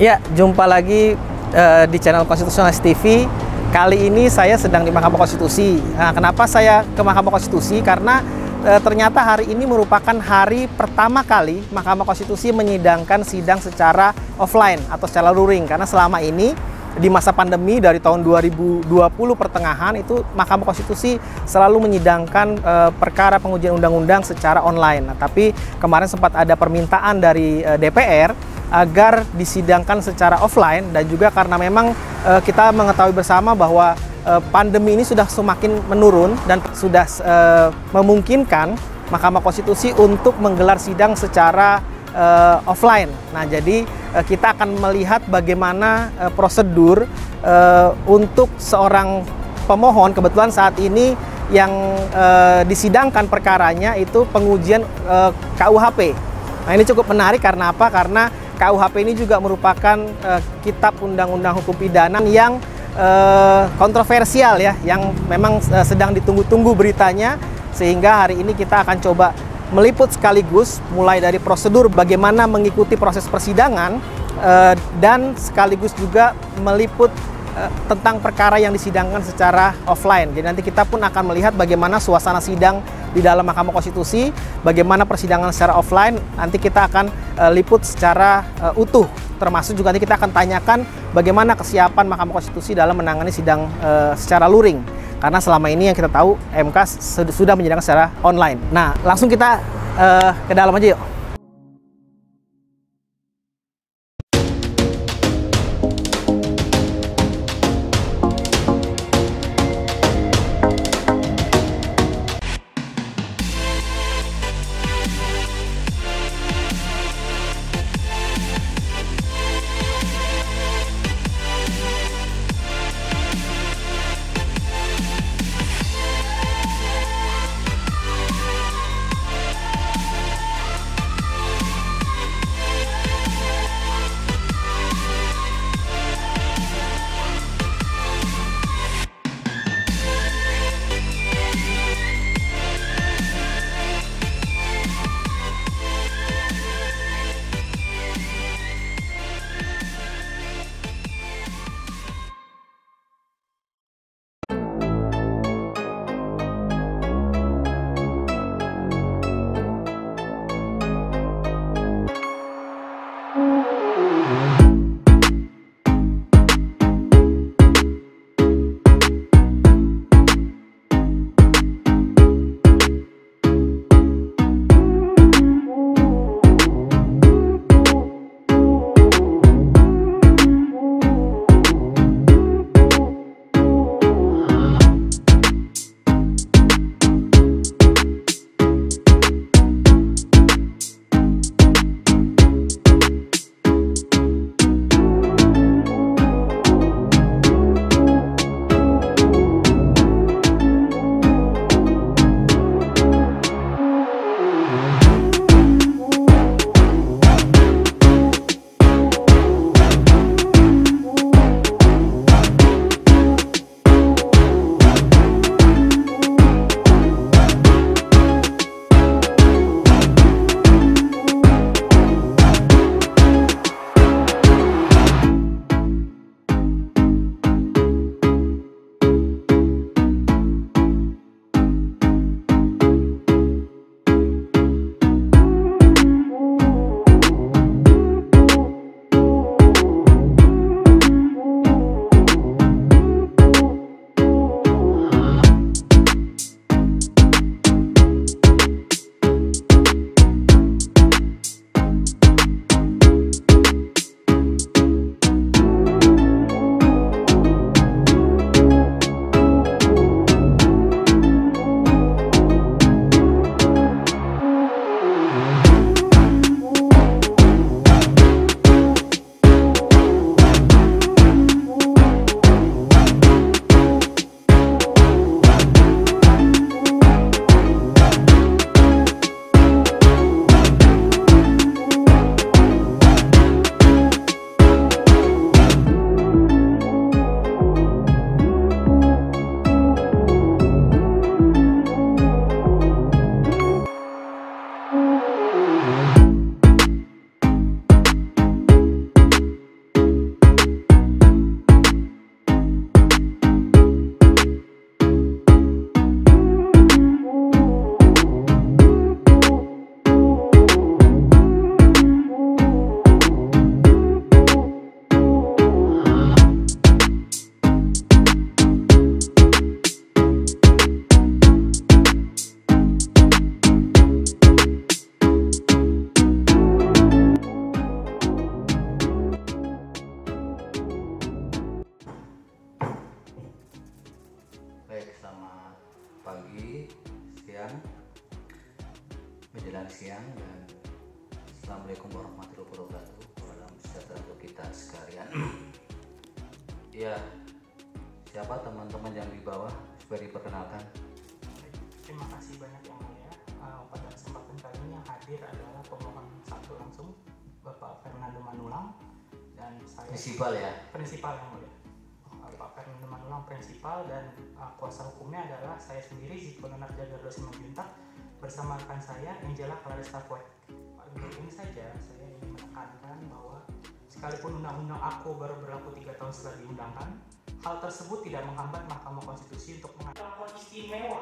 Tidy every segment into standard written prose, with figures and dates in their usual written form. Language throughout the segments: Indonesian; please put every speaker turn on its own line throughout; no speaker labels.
Ya, jumpa lagi di channel Konstitusionalis TV. Kali ini saya sedang di Mahkamah Konstitusi. Nah, kenapa saya ke Mahkamah Konstitusi? Karena ternyata hari ini merupakan hari pertama kali Mahkamah Konstitusi menyidangkan sidang secara offline atau secara luring. Karena selama ini di masa pandemi dari tahun 2020 pertengahan itu Mahkamah Konstitusi selalu menyidangkan perkara pengujian undang-undang secara online. Nah, tapi kemarin sempat ada permintaan dari DPR agar disidangkan secara offline, dan juga karena memang kita mengetahui bersama bahwa pandemi ini sudah semakin menurun dan sudah memungkinkan Mahkamah Konstitusi untuk menggelar sidang secara offline. Nah, jadi kita akan melihat bagaimana prosedur untuk seorang pemohon. Kebetulan saat ini yang disidangkan perkaranya itu pengujian KUHP. Nah, ini cukup menarik karena apa? Karena KUHP ini juga merupakan kitab undang-undang hukum pidana yang kontroversial ya, yang memang sedang ditunggu-tunggu beritanya, sehingga hari ini kita akan coba meliput sekaligus mulai dari prosedur bagaimana mengikuti proses persidangan dan sekaligus juga meliput tentang perkara yang disidangkan secara offline. Jadi nanti kita pun akan melihat bagaimana suasana sidang di dalam Mahkamah Konstitusi, bagaimana persidangan secara offline. Nanti kita akan liput secara utuh, termasuk juga nanti kita akan tanyakan bagaimana kesiapan Mahkamah Konstitusi dalam menangani sidang secara luring. Karena selama ini yang kita tahu MK sudah menyidangkan secara online. Nah, langsung kita ke dalam aja yuk.
menjelang siang dan Assalamualaikum warahmatullahi wabarakatuh. Salam sejahtera untuk kita sekalian. Ya, siapa teman-teman yang di bawah? Supaya diperkenalkan.
Terima kasih banyak yang mulia. Pada kesempatan kali ini yang hadir adalah pemohon satu langsung Bapak Fernando Manulang dan saya
Prinsipal ya?
Prinsipal yang mulia. Pak Fernando Manulang prinsipal dan kuasa hukumnya adalah saya sendiri Ziko Nonarja Gardo Simanjuntak bersama rekan saya Angela Clarissa Poet. Untuk ini saja saya ingin menekankan bahwa sekalipun undang-undang AKO baru berlaku 3 tahun setelah diundangkan, hal tersebut tidak menghambat Mahkamah Konstitusi untuk mengatur istimewa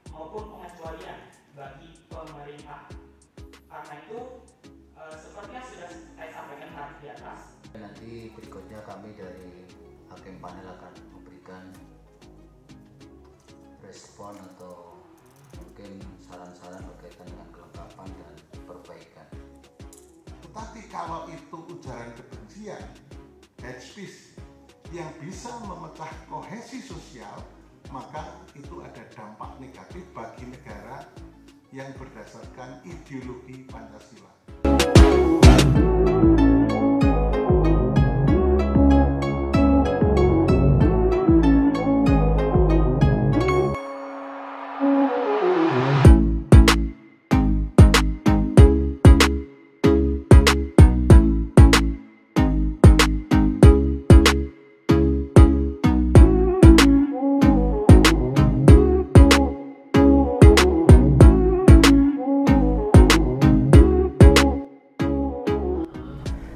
maupun pengecualian bagi pemerintah. Karena itu seperti yang sudah saya sampaikan tadi di atas.
Nanti berikutnya kami dari hakim panel akan memberikan respon atau mungkin saran-saran berkaitan dengan kelengkapan dan perbaikan.
Tetapi kalau itu ujaran kebencian, hate speech yang bisa memecah kohesi sosial, maka itu ada dampak negatif bagi negara yang berdasarkan ideologi Pancasila.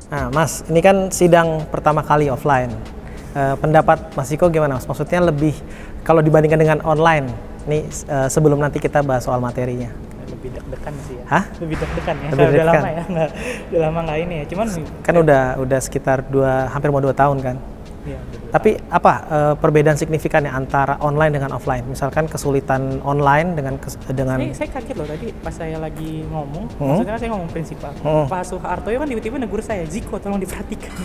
Nah, Mas, ini kan sidang pertama kali offline. Pendapat Mas Ziko gimana, Mas? Maksudnya lebih kalau dibandingkan dengan online, nih sebelum nanti kita bahas soal materinya.
Lebih deg-degan sih ya.
Hah?
Lebih deg-degan ya.
Lebih
Udah
deg-degan.
lama ya, udah lama nggak ini ya. Cuman
Kan udah sekitar hampir mau 2 tahun kan.
ya,
Tapi apa perbedaan signifikannya antara online dengan offline? Misalkan kesulitan online dengan
saya kaget loh tadi pas saya lagi ngomong, maksudnya kan saya ngomong prinsipal. Pak Soeharto kan tiba-tiba negur saya, Ziko tolong diperhatikan.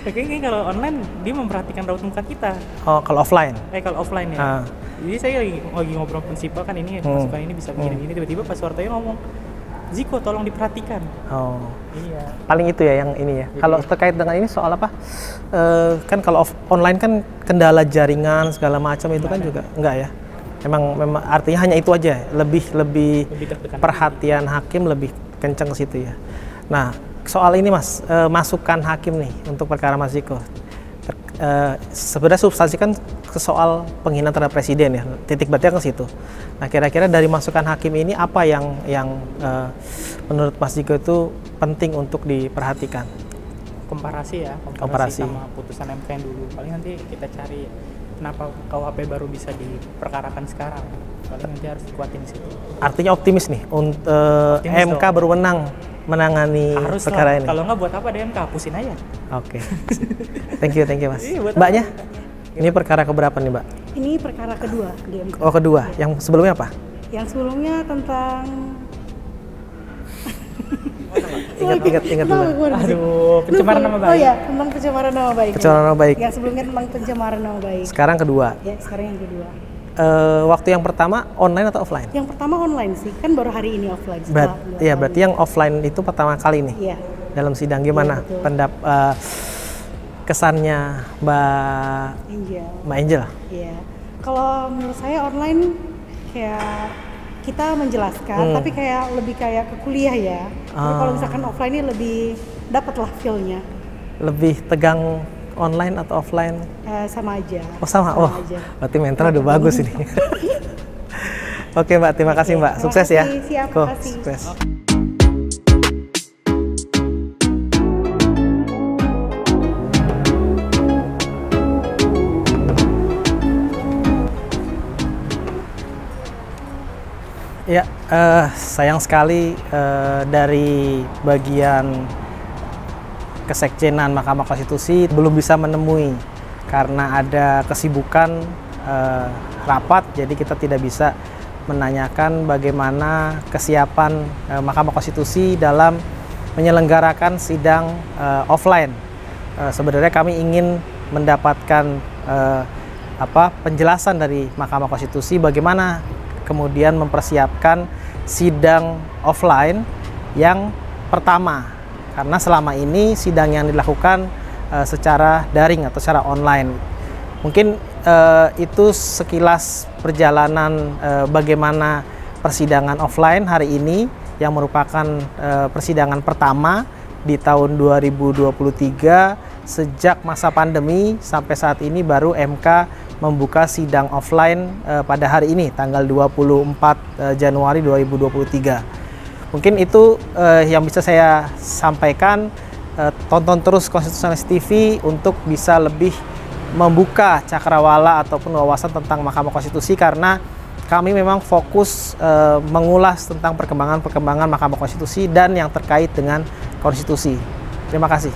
Kayaknya kalau online dia memperhatikan raut muka kita.
Oh, kalau offline.
Kalau offline ya. Jadi saya lagi ngobrol prinsipal kan ini masukan ini bisa begini-begini, tiba-tiba Pak Soeharto ngomong, Ziko tolong diperhatikan.
Oh.
Iya.
Paling itu ya yang ini ya. Kalau terkait dengan ini soal apa? Kan kalau online kan kendala jaringan segala macam itu kan juga enggak ya. Memang artinya hanya itu aja. Lebih
deg-degan
perhatian hakim lebih kencang ke situ ya. Nah, soal ini Mas, masukan hakim nih untuk perkara Mas Ziko. Sebenarnya substansi kan ke soal penghinaan terhadap presiden ya, titik baliknya ke situ. Nah, kira-kira dari masukan hakim ini apa yang menurut Mas Ziko itu penting untuk diperhatikan?
Komparasi ya,
Komparasi.
sama putusan MK yang dulu. Paling nanti kita cari kenapa KUHP baru bisa diperkarakan sekarang. Paling nanti harus dikuatin di situ.
Artinya optimis nih untuk MK
dong.
berwenang menangani
Harus
perkara
lah.
ini.
Kalau nggak buat apa DMK, hapusin aja.
Oke. Thank you Mas.
Iya, buat
Mbaknya? Ini perkara keberapa nih, Mbak?
Ini perkara kedua di MK.
Oh, kedua. Yang sebelumnya apa?
Yang sebelumnya tentang
Ingat dulu.
Aduh, pencemaran nama baik.
Oh ya, tentang pencemaran nama baik.
Pencemaran nama baik.
Yang sebelumnya tentang pencemaran nama baik.
Sekarang kedua.
Ya, sekarang yang kedua.
Waktu yang pertama online atau offline?
Yang pertama online sih, kan baru hari ini offline.
Berarti yang offline itu pertama kali nih.
Iya.
Dalam sidang gimana?
Iya, betul.
Kesannya Mbak Angel?
Iya. Kalau menurut saya online kayak kita menjelaskan, tapi kayak lebih kayak ke kuliah ya. Tapi kalau misalkan offline ini lebih dapatlah feel-nya.
Lebih tegang online atau offline?
Sama aja.
Oh sama? Oh,
aja.
berarti mental udah bagus ini. Oke Mbak, terima kasih Mbak.
Terima
Sukses ya.
kasih, siap,
Go,
makasih.
sukses. Ya, sayang sekali dari bagian Kesekjenan Mahkamah Konstitusi belum bisa menemui karena ada kesibukan rapat, jadi kita tidak bisa menanyakan bagaimana kesiapan Mahkamah Konstitusi dalam menyelenggarakan sidang offline. Sebenarnya kami ingin mendapatkan penjelasan dari Mahkamah Konstitusi bagaimana kemudian mempersiapkan sidang offline yang pertama, karena selama ini sidang yang dilakukan secara daring atau secara online. Mungkin itu sekilas perjalanan bagaimana persidangan offline hari ini yang merupakan persidangan pertama di tahun 2023 sejak masa pandemi sampai saat ini baru MK membuka sidang offline pada hari ini tanggal 24 Januari 2023. Mungkin itu yang bisa saya sampaikan. Tonton terus Konstitusionalis TV untuk bisa lebih membuka cakrawala ataupun wawasan tentang Mahkamah Konstitusi, karena kami memang fokus mengulas tentang perkembangan Mahkamah Konstitusi dan yang terkait dengan konstitusi. Terima kasih.